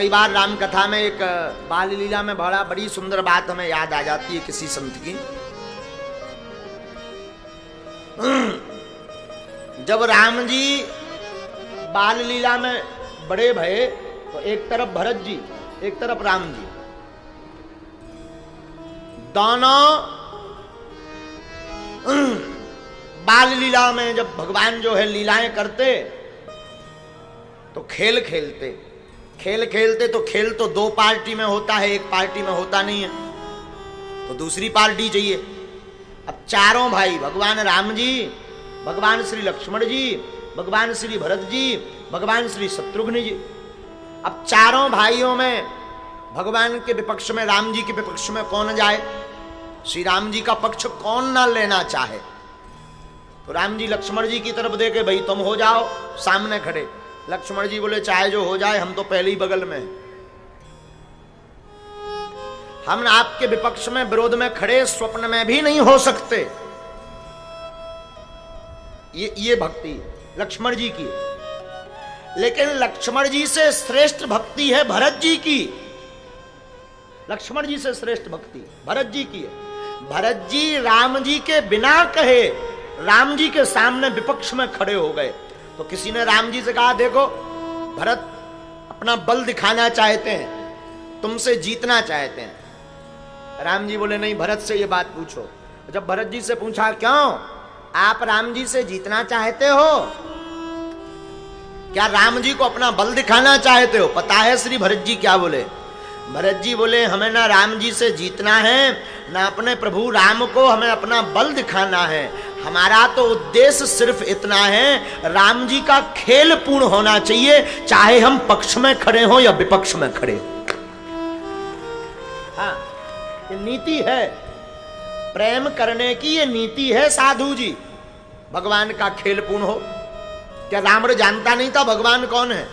कई बार राम कथा में एक बाल लीला में बड़ी सुंदर बात हमें याद आ जाती है किसी संत की। जब राम जी बाल लीला में बड़े भये तो एक तरफ भरत जी एक तरफ राम जी, दोनों बाल लीला में जब भगवान जो है लीलाएं करते तो खेल खेलते तो खेल तो दो पार्टी में होता है, एक पार्टी में होता नहीं है, तो दूसरी पार्टी चाहिए। अब चारों भाई भगवान राम जी, भगवान श्री लक्ष्मण जी, भगवान श्री भरत जी, भगवान श्री शत्रुघ्न जी, अब चारों भाइयों में भगवान के विपक्ष में, राम जी के विपक्ष में कौन जाए? श्री राम जी का पक्ष कौन ना लेना चाहे? तो राम जी लक्ष्मण जी की तरफ देखे, भाई तुम हो जाओ सामने खड़े। लक्ष्मण जी बोले चाहे जो हो जाए, हम तो पहले ही बगल में, हम आपके विपक्ष में विरोध में खड़े स्वप्न में भी नहीं हो सकते। ये भक्ति लक्ष्मण जी की। लेकिन लक्ष्मण जी से श्रेष्ठ भक्ति है भरत जी की। लक्ष्मण जी से श्रेष्ठ भक्ति भरत जी की है। भरत जी राम जी के बिना कहे राम जी के सामने विपक्ष में खड़े हो गए। तो किसी ने राम जी से कहा, देखो भरत अपना बल दिखाना चाहते हैं, तुमसे जीतना चाहते हैं। राम जी बोले नहीं, भरत से ये बात पूछो। जब भरत जी से पूछा, क्यों आप राम जी से जीतना चाहते हो? क्या राम जी को अपना बल दिखाना चाहते हो? पता है श्री भरत जी क्या बोले? भरत जी बोले, हमें ना राम जी से जीतना है, ना अपने प्रभु राम को हमें अपना बल दिखाना है। हमारा तो उद्देश्य सिर्फ इतना है, राम जी का खेल पूर्ण होना चाहिए, चाहे हम पक्ष में खड़े हो या विपक्ष में खड़े हो। हाँ, ये नीति है प्रेम करने की, ये नीति है साधु जी। भगवान का खेल पूर्ण हो। क्या रावण जानता नहीं था भगवान कौन है,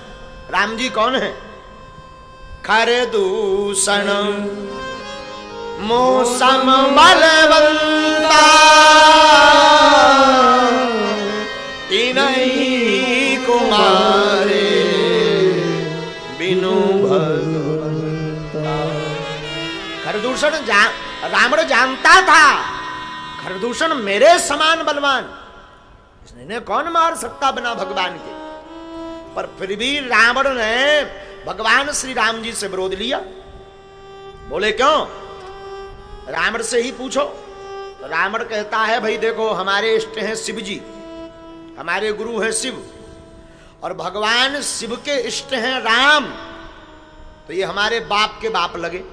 राम जी कौन है? खर दूषण मौसम बलवंता, तीनही कुमारे बिनु भगवंता। खरदूषण रावण जानता था, खरदूषण मेरे समान बलवान, इन्हें कौन मार सकता बिना भगवान के? पर फिर भी रावण ने भगवान श्री राम जी से विरोध लिया। बोले क्यों? रावण से ही पूछो। तो रावण कहता है, भाई देखो हमारे इष्ट हैं शिव जी, हमारे गुरु हैं शिव, और भगवान शिव के इष्ट हैं राम, तो ये हमारे बाप के बाप लगे।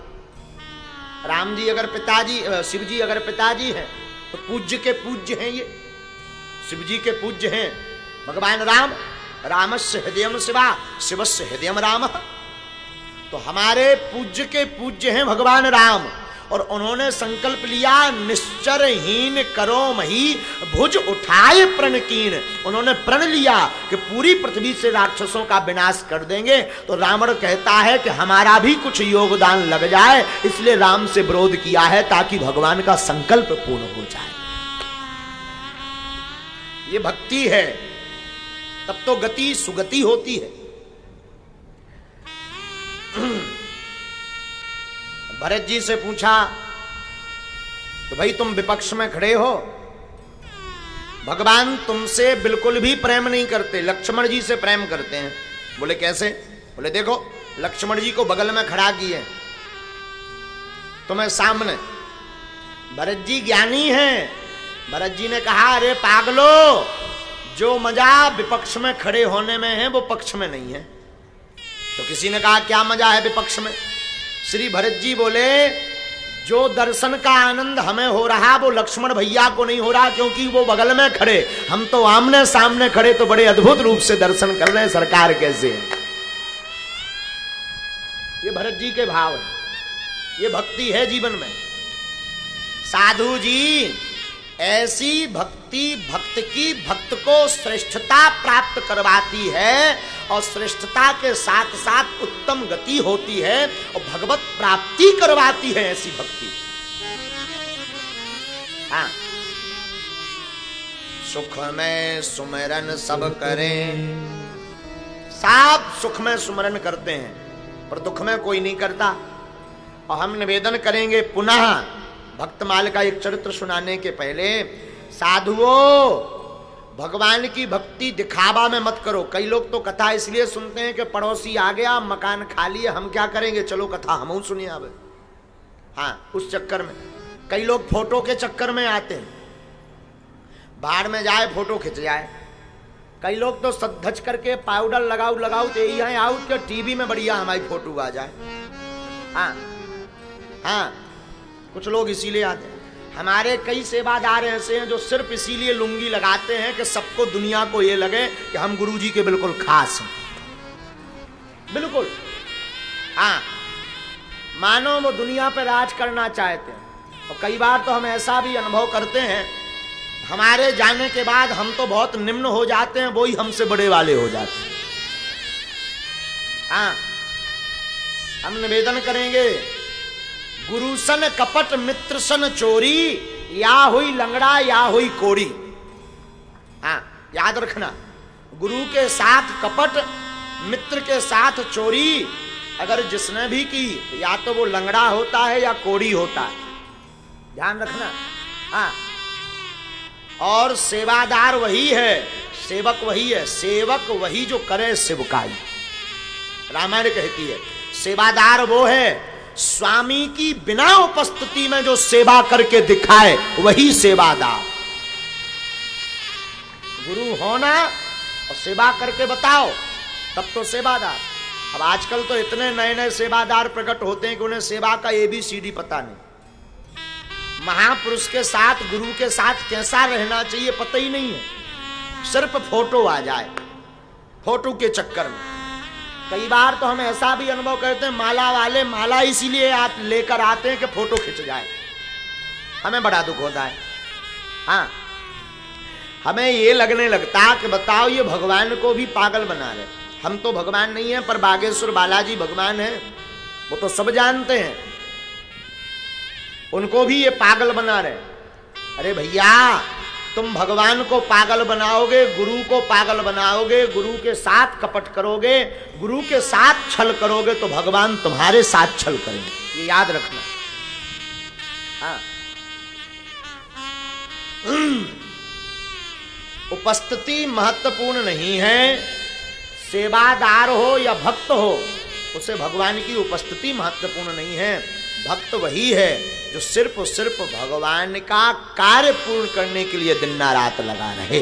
राम जी अगर पिताजी, शिव जी अगर पिताजी हैं तो पूज्य के पूज्य हैं, ये शिव जी के पूज्य हैं भगवान राम। रामस्य हृदयम शिवा, शिवस्य हृदयम राम। तो हमारे पूज्य के पूज्य हैं भगवान राम, और उन्होंने संकल्प लिया, निश्चरहीन करो मही भुज उठाए प्रण कीन। उन्होंने प्रण लिया कि पूरी पृथ्वी से राक्षसों का विनाश कर देंगे। तो रावण कहता है कि हमारा भी कुछ योगदान लग जाए, इसलिए राम से विरोध किया है, ताकि भगवान का संकल्प पूर्ण हो जाए। ये भक्ति है, तब तो गति सुगति होती है। भरत जी से पूछा तो भाई तुम विपक्ष में खड़े हो, भगवान तुमसे बिल्कुल भी प्रेम नहीं करते, लक्ष्मण जी से प्रेम करते हैं। बोले कैसे? बोले देखो लक्ष्मण जी को बगल में खड़ा किए तुम्हें सामने, भरत जी ज्ञानी हैं। भरत जी ने कहा, अरे पागलो, जो मजा विपक्ष में खड़े होने में है वो पक्ष में नहीं है। तो किसी ने कहा क्या मजा है विपक्ष में? श्री भरत जी बोले, जो दर्शन का आनंद हमें हो रहा वो लक्ष्मण भैया को नहीं हो रहा, क्योंकि वो बगल में खड़े, हम तो आमने सामने खड़े, तो बड़े अद्भुत रूप से दर्शन कर रहे हैं सरकार कैसे। ये भरत जी के भाव है, ये भक्ति है जीवन में। साधु जी ऐसी भक्ति भक्त की भक्त को श्रेष्ठता प्राप्त करवाती है, और श्रेष्ठता के साथ साथ उत्तम गति होती है, और भगवत प्राप्ति करवाती है ऐसी भक्ति। हाँ, सुख में सुमिरन सब करें, सब सुख में सुमिरन करते हैं, पर दुख में कोई नहीं करता। और हम निवेदन करेंगे पुनः भक्तमाल का एक चरित्र सुनाने के पहले, साधुओं भगवान की भक्ति दिखावा में मत करो। कई लोग तो कथा इसलिए सुनते हैं कि पड़ोसी आ गया, मकान खाली है, हम क्या करेंगे, चलो कथा हम सुनिए अब। हाँ, उस चक्कर में कई लोग फोटो के चक्कर में आते हैं, बाहर में जाए फोटो खिंच जाए। कई लोग तो सद्धज करके पाउडर लगाओ तो यही आओ कि टीवी में बढ़िया हमारी फोटो आ जाए। हाँ हाँ, कुछ लोग इसीलिए आते हैं। हमारे कई सेवादार ऐसे हैं जो सिर्फ इसीलिए लुंगी लगाते हैं कि सबको, दुनिया को ये लगे कि हम गुरुजी के बिल्कुल खास हैं, बिल्कुल। हाँ, मानो वो दुनिया पर राज करना चाहते हैं। और कई बार तो हम ऐसा भी अनुभव करते हैं, हमारे जाने के बाद हम तो बहुत निम्न हो जाते हैं, वो ही हमसे बड़े वाले हो जाते हैं। हाँ, हम निवेदन करेंगे, गुरु सन कपट मित्र सन चोरी, या हुई लंगड़ा या हुई कोड़ी। हाँ, याद रखना, गुरु के साथ कपट, मित्र के साथ चोरी अगर जिसने भी की, या तो वो लंगड़ा होता है या कोड़ी होता है, ध्यान रखना। हाँ, और सेवादार वही है, सेवक वही है, सेवक वही जो करे सेवकाई। रामायण कहती है सेवादार वो है स्वामी की बिना उपस्थिति में जो सेवा करके दिखाए, वही सेवादार। गुरु होना और सेवा करके बताओ, तब तो सेवादार। अब आजकल तो इतने नए नए सेवादार प्रकट होते हैं कि उन्हें सेवा का ABCD पता नहीं। महापुरुष के साथ, गुरु के साथ कैसा रहना चाहिए पता ही नहीं है, सिर्फ फोटो आ जाए, फोटो के चक्कर में। कई बार तो हम ऐसा भी अनुभव करते हैं, माला वाले माला इसीलिए लेकर आते हैं कि फोटो खिंच जाए। हमें बड़ा दुख होता है। हाँ, हमें ये लगने लगता कि बताओ ये भगवान को भी पागल बना रहे। हम तो भगवान नहीं है, पर बागेश्वर बालाजी भगवान है, वो तो सब जानते हैं, उनको भी ये पागल बना रहे। अरे भैया, तुम भगवान को पागल बनाओगे, गुरु को पागल बनाओगे, गुरु के साथ कपट करोगे, गुरु के साथ छल करोगे, तो भगवान तुम्हारे साथ छल करेंगे, ये याद रखना। हाँ, उपस्थिति महत्वपूर्ण नहीं है, सेवादार हो या भक्त हो, उसे भगवान की उपस्थिति महत्वपूर्ण नहीं है। भक्त वही है जो सिर्फ और सिर्फ भगवान का कार्य पूर्ण करने के लिए दिन रात लगा रहे।